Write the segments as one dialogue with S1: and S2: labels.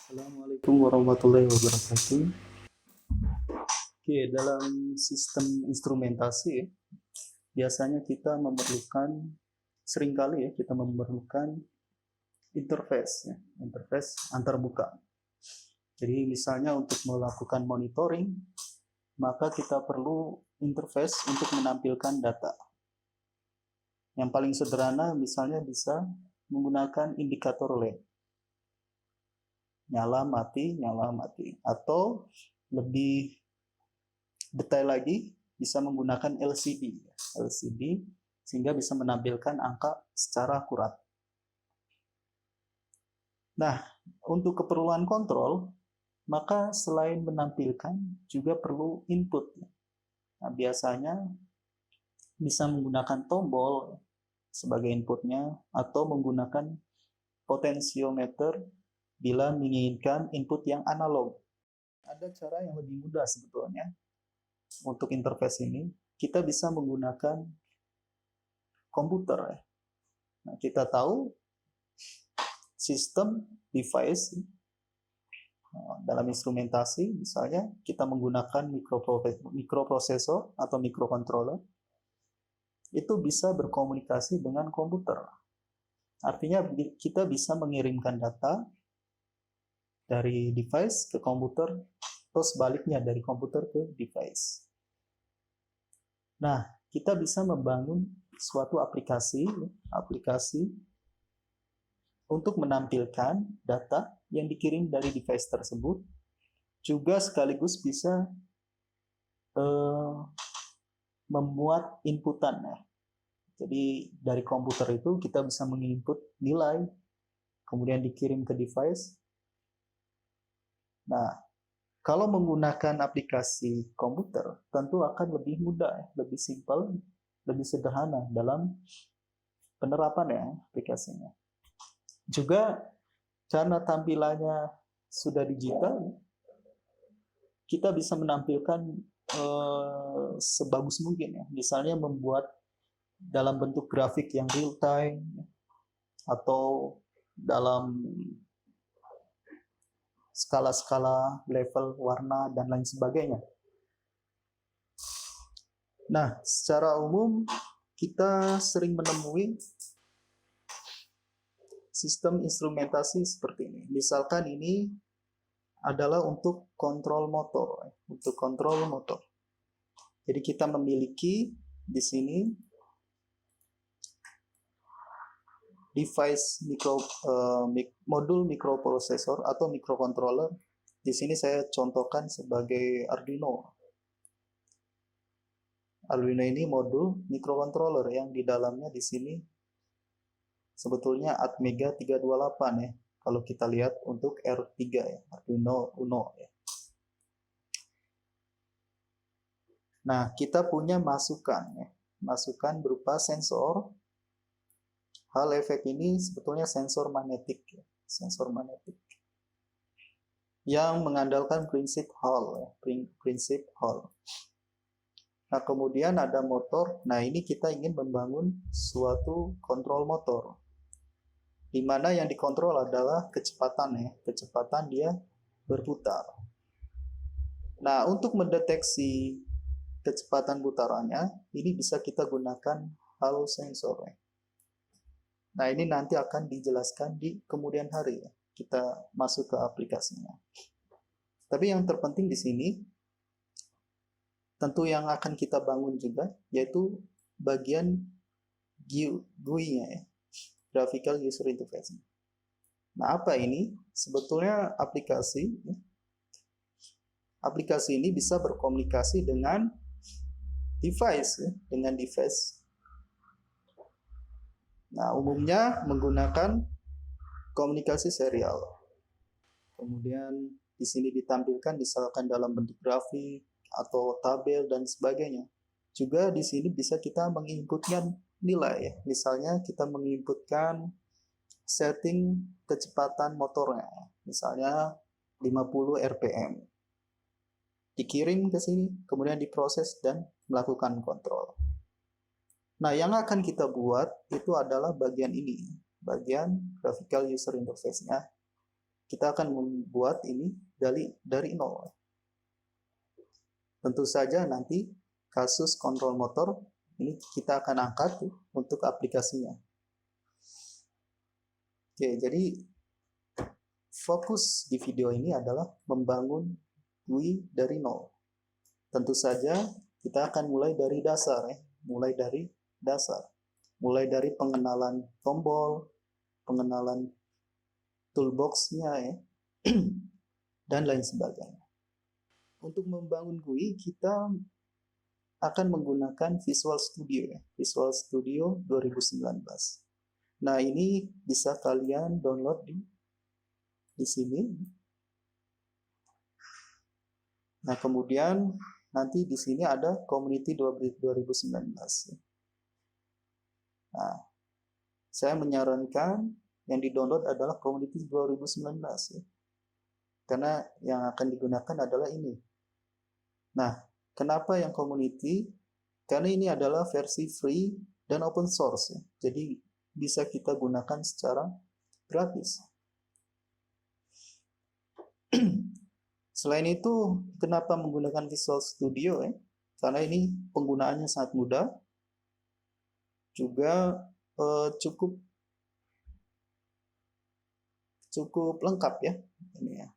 S1: Assalamualaikum warahmatullahi wabarakatuh. Oke, dalam sistem instrumentasi ya, biasanya kita memerlukan seringkali ya kita memerlukan interface ya, interface antarmuka. Jadi misalnya untuk melakukan monitoring, maka kita perlu interface untuk menampilkan data. Yang paling sederhana misalnya bisa menggunakan indikator LED. Nyala mati, atau lebih detail lagi bisa menggunakan LCD sehingga bisa menampilkan angka secara akurat. Nah, untuk keperluan kontrol, maka selain menampilkan juga perlu input. Nah, biasanya bisa menggunakan tombol sebagai inputnya atau menggunakan potensiometer bila menginginkan input yang analog. Ada cara yang lebih mudah sebetulnya untuk interface ini. Kita bisa menggunakan komputer. Nah, kita tahu sistem device dalam instrumentasi, misalnya kita menggunakan mikroprosesor atau microcontroller, itu bisa berkomunikasi dengan komputer. Artinya kita bisa mengirimkan data dari device ke komputer atau sebaliknya dari komputer ke device. Nah, kita bisa membangun suatu aplikasi untuk menampilkan data yang dikirim dari device tersebut, juga sekaligus bisa membuat inputan ya. Jadi dari komputer itu kita bisa menginput nilai, kemudian dikirim ke device. Nah, kalau menggunakan aplikasi komputer, tentu akan lebih mudah, lebih simpel, lebih sederhana dalam penerapan ya aplikasinya. Juga karena tampilannya sudah digital, kita bisa menampilkan sebagus mungkin ya. Misalnya membuat dalam bentuk grafik yang real time atau dalam skala-skala level warna dan lain sebagainya. Nah, secara umum kita sering menemui sistem instrumentasi seperti ini. Misalkan ini adalah untuk kontrol motor, Jadi kita memiliki di sini device modul mikroprosesor atau microcontroller. Di sini saya contohkan sebagai Arduino. Arduino ini modul microcontroller yang di dalamnya di sini sebetulnya Atmega 328 ya. Kalau kita lihat untuk R3 ya, Arduino Uno ya. Nah, kita punya masukan ya. Masukan berupa sensor. Hal efek ini sebetulnya sensor magnetik ya. Sensor magnetik yang mengandalkan prinsip Hall ya. Prinsip Hall. Nah, kemudian ada motor. Nah, ini kita ingin membangun suatu kontrol motor, di mana yang dikontrol adalah kecepatan ya. Kecepatan dia berputar. Nah, untuk mendeteksi kecepatan putarannya, ini bisa kita gunakan halo sensor ya. Nah, ini nanti akan dijelaskan di kemudian hari ya. Kita masuk ke aplikasinya. Tapi yang terpenting di sini tentu yang akan kita bangun juga yaitu bagian GUI-nya ya. Graphical User Interface. Nah, apa ini? Sebetulnya aplikasi ini bisa berkomunikasi dengan device ya, dengan device. Nah, umumnya menggunakan komunikasi serial. Kemudian di sini ditampilkan misalkan dalam bentuk grafik atau tabel dan sebagainya. Juga di sini bisa kita menginputkan nilai ya. Misalnya kita menginputkan setting kecepatan motornya. Misalnya 50 rpm. Dikirim ke sini, kemudian diproses dan melakukan kontrol. Nah, yang akan kita buat itu adalah bagian ini, bagian graphical user interface-nya. kita akan membuat ini dari nol. Tentu saja nanti kasus kontrol motor ini kita akan angkat untuk aplikasinya. Oke, jadi fokus di video ini adalah membangun GUI dari nol. Tentu saja kita akan mulai dari dasar ya, mulai dari pengenalan tombol, pengenalan toolbox-nya ya, dan lain sebagainya. Untuk membangun GUI kita akan menggunakan Visual Studio ya, Visual Studio 2019. Nah, ini bisa kalian download di sini. Nah, kemudian nanti di sini ada Community 2019. Nah, saya menyarankan yang di-download adalah Community 2019 ya. Karena yang akan digunakan adalah ini. Nah, kenapa yang Community? Karena ini adalah versi free dan open source ya. Jadi bisa kita gunakan secara gratis. Selain itu, kenapa menggunakan Visual Studio ya? Karena ini penggunaannya sangat mudah, juga cukup lengkap ya, ini ya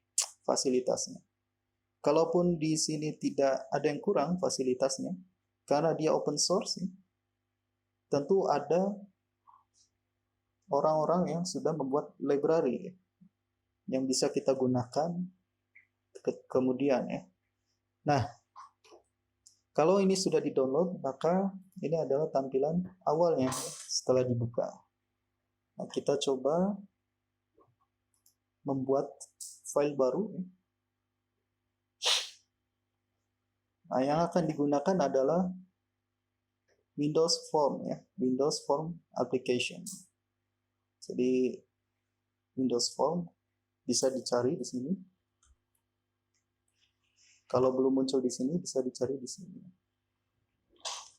S1: fasilitasnya. Kalaupun di sini tidak ada yang kurang fasilitasnya, karena dia open source, ya, tentu ada orang-orang yang sudah membuat library ya, yang bisa kita gunakan kemudian ya. Nah, kalau ini sudah di-download, maka ini adalah tampilan awalnya setelah dibuka. Nah, kita coba membuat file baru. Nah, yang akan digunakan adalah Windows Form ya, Windows Form Application. Jadi Windows Form bisa dicari di sini. Kalau belum muncul di sini, bisa dicari di sini.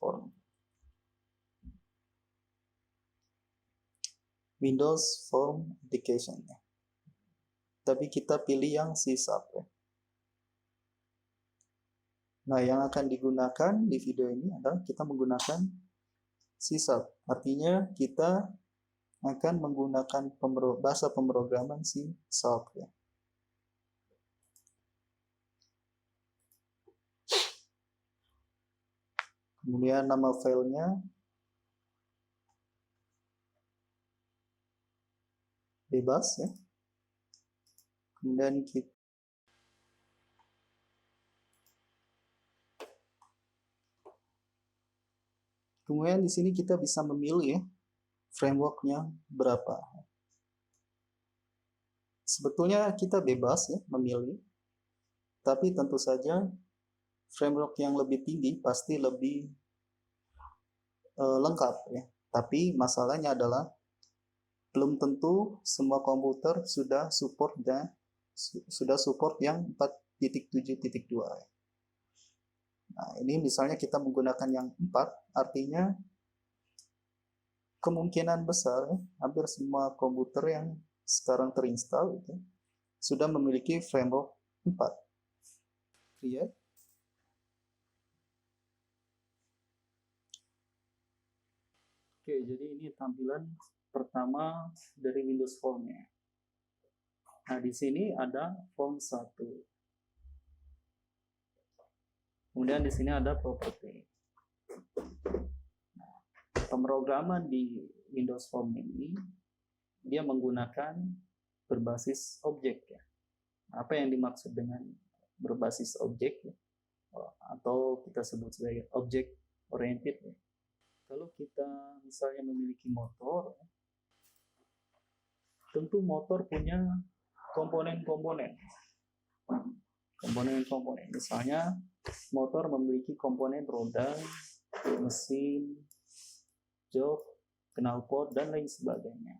S1: Form. Windows Form Application. Tapi kita pilih yang C#. Nah, yang akan digunakan di video ini adalah kita menggunakan C#. Artinya kita akan menggunakan bahasa pemrograman C#. Ya. Kemudian nama filenya bebas ya. Kemudian di sini kita bisa memilih ya, frameworknya berapa. Sebetulnya kita bebas ya memilih, tapi tentu saja framework yang lebih tinggi pasti lebih lengkap ya. Tapi masalahnya adalah belum tentu semua komputer sudah support yang 4.7.2. Nah, ini misalnya kita menggunakan yang 4, artinya kemungkinan besar hampir semua komputer yang sekarang terinstall itu sudah memiliki framework 4. Create. Oke, jadi ini tampilan pertama dari Windows Form-nya. Nah, di sini ada Form 1. Kemudian di sini ada Property. Nah, pemrograman di Windows Form ini dia menggunakan berbasis objek ya. Apa yang dimaksud dengan berbasis objek ya? Atau kita sebut sebagai object oriented ya. Kalau kita misalnya memiliki motor, tentu motor punya komponen-komponen. Misalnya motor memiliki komponen roda, mesin, jok, knalpot, dan lain sebagainya.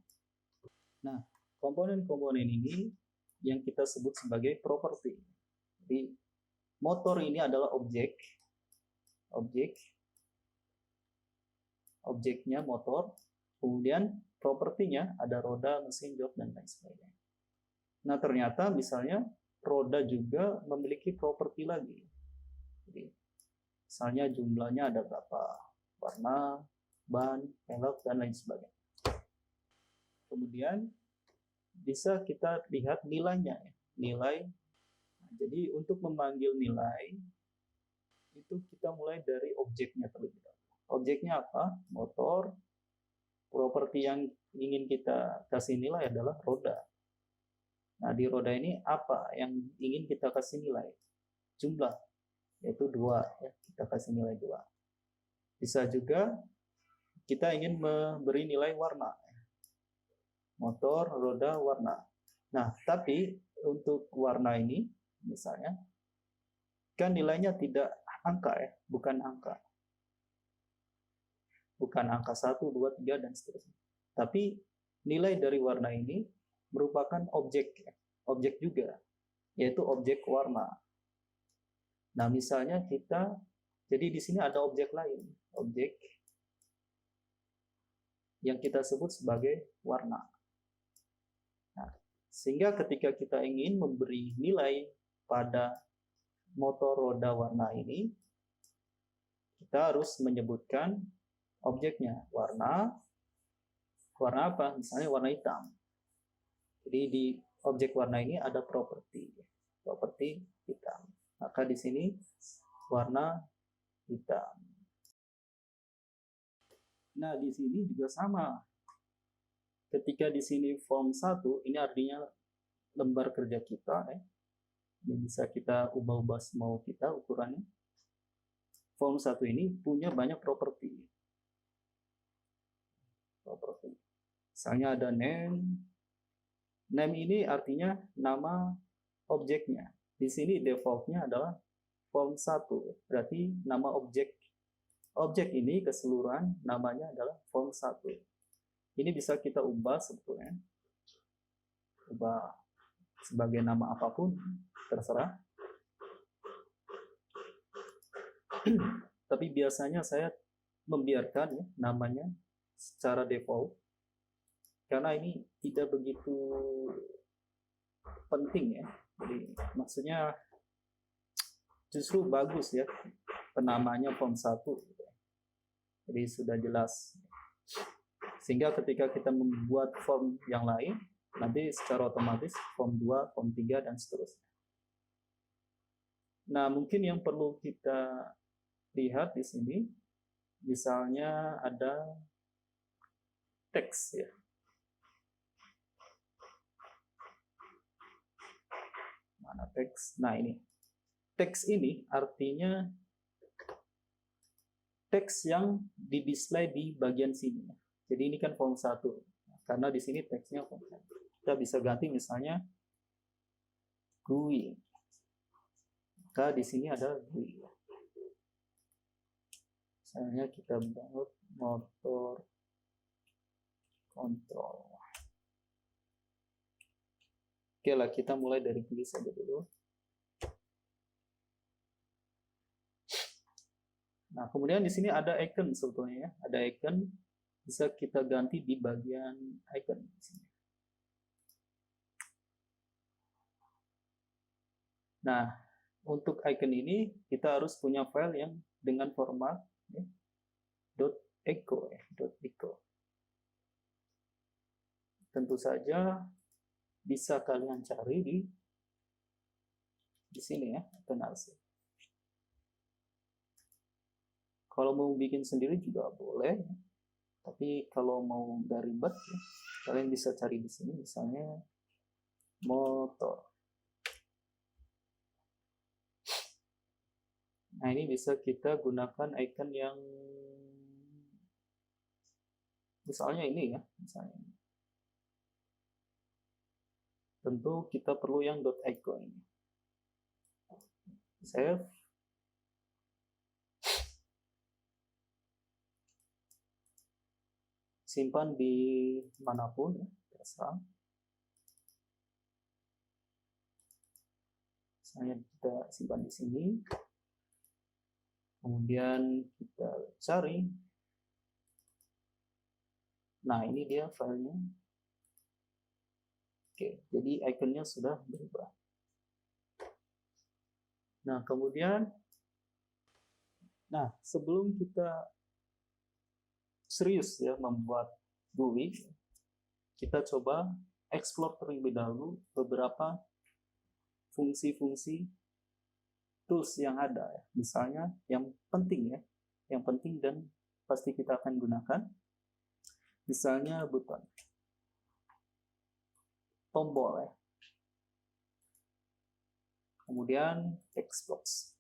S1: Nah, komponen-komponen ini yang kita sebut sebagai properti. Jadi motor ini adalah objeknya motor, kemudian propertinya ada roda, mesin, jok, dan lain sebagainya. Nah, ternyata misalnya roda juga memiliki properti lagi. Jadi, misalnya jumlahnya ada berapa, warna, ban, pelek, dan lain sebagainya. Kemudian bisa kita lihat nilainya, nilai. Jadi untuk memanggil nilai itu kita mulai dari objeknya terlebih dahulu. Objeknya apa? Motor. Properti yang ingin kita kasih nilai adalah roda. Nah, di roda ini apa yang ingin kita kasih nilai? Jumlah, yaitu 2. Ya, kita kasih nilai 2. Bisa juga kita ingin memberi nilai warna. Motor, roda, warna. Nah, tapi untuk warna ini, misalnya, kan nilainya tidak angka ya, bukan angka. Bukan angka 1, 2, 3, dan seterusnya. Tapi nilai dari warna ini merupakan objek juga, yaitu objek warna. Nah, misalnya kita, jadi di sini ada objek lain, objek yang kita sebut sebagai warna. Nah, sehingga ketika kita ingin memberi nilai pada motor roda warna ini, kita harus menyebutkan objeknya, warna apa? Misalnya warna hitam. Jadi di objek warna ini ada properti hitam. Maka di sini warna hitam. Nah, di sini juga sama. Ketika di sini form 1, ini artinya lembar kerja kita, Ini bisa kita ubah-ubah semau kita ukurannya. Form 1 ini punya banyak properti. Misalnya ada name. Name ini artinya nama objeknya. Di sini defaultnya adalah form 1. Berarti nama objek. Objek ini keseluruhan namanya adalah form 1. Ini bisa kita ubah sebetulnya. Ubah sebagai nama apapun, terserah. Tapi biasanya saya membiarkan namanya secara default. Karena ini tidak begitu penting ya. Jadi maksudnya justru bagus ya penamanya form 1. Jadi sudah jelas. Sehingga ketika kita membuat form yang lain, nanti secara otomatis form 2, form 3, dan seterusnya. Nah, mungkin yang perlu kita lihat di sini, misalnya ada teks ya. Mana teks? Nah, ini. Teks ini artinya teks yang di-display di bagian sini. Jadi ini kan form 1. Karena di sini teksnya form 1. Kita bisa ganti misalnya GUI. Maka di sini ada GUI. Misalnya kita download motor control. Oke lah, kita mulai dari GUI saja dulu. Nah, kemudian di sini ada icon sebetulnya ya. Ada icon, bisa kita ganti di bagian icon di sini. Nah, untuk icon ini kita harus punya file yang dengan format ya, .echo ya, .echo. Tentu saja bisa kalian cari di sini ya, icon arsip. Kalau mau bikin sendiri juga boleh, tapi kalau mau nggak ribet, ya, kalian bisa cari di sini, misalnya motor. Nah, ini bisa kita gunakan icon yang misalnya ini ya, misalnya. Tentu kita perlu yang .echo ini. Save. Simpan di manapun ya, terserah. Misalnya kita simpan di sini. Kemudian kita cari. Nah, ini dia filenya. Oke, jadi ikonnya sudah berubah. Nah, kemudian, sebelum kita serius ya membuat GUI, kita coba explore terlebih dahulu beberapa fungsi-fungsi tools yang ada ya. Misalnya yang penting dan pasti kita akan gunakan, misalnya button, tombol ya, kemudian text box.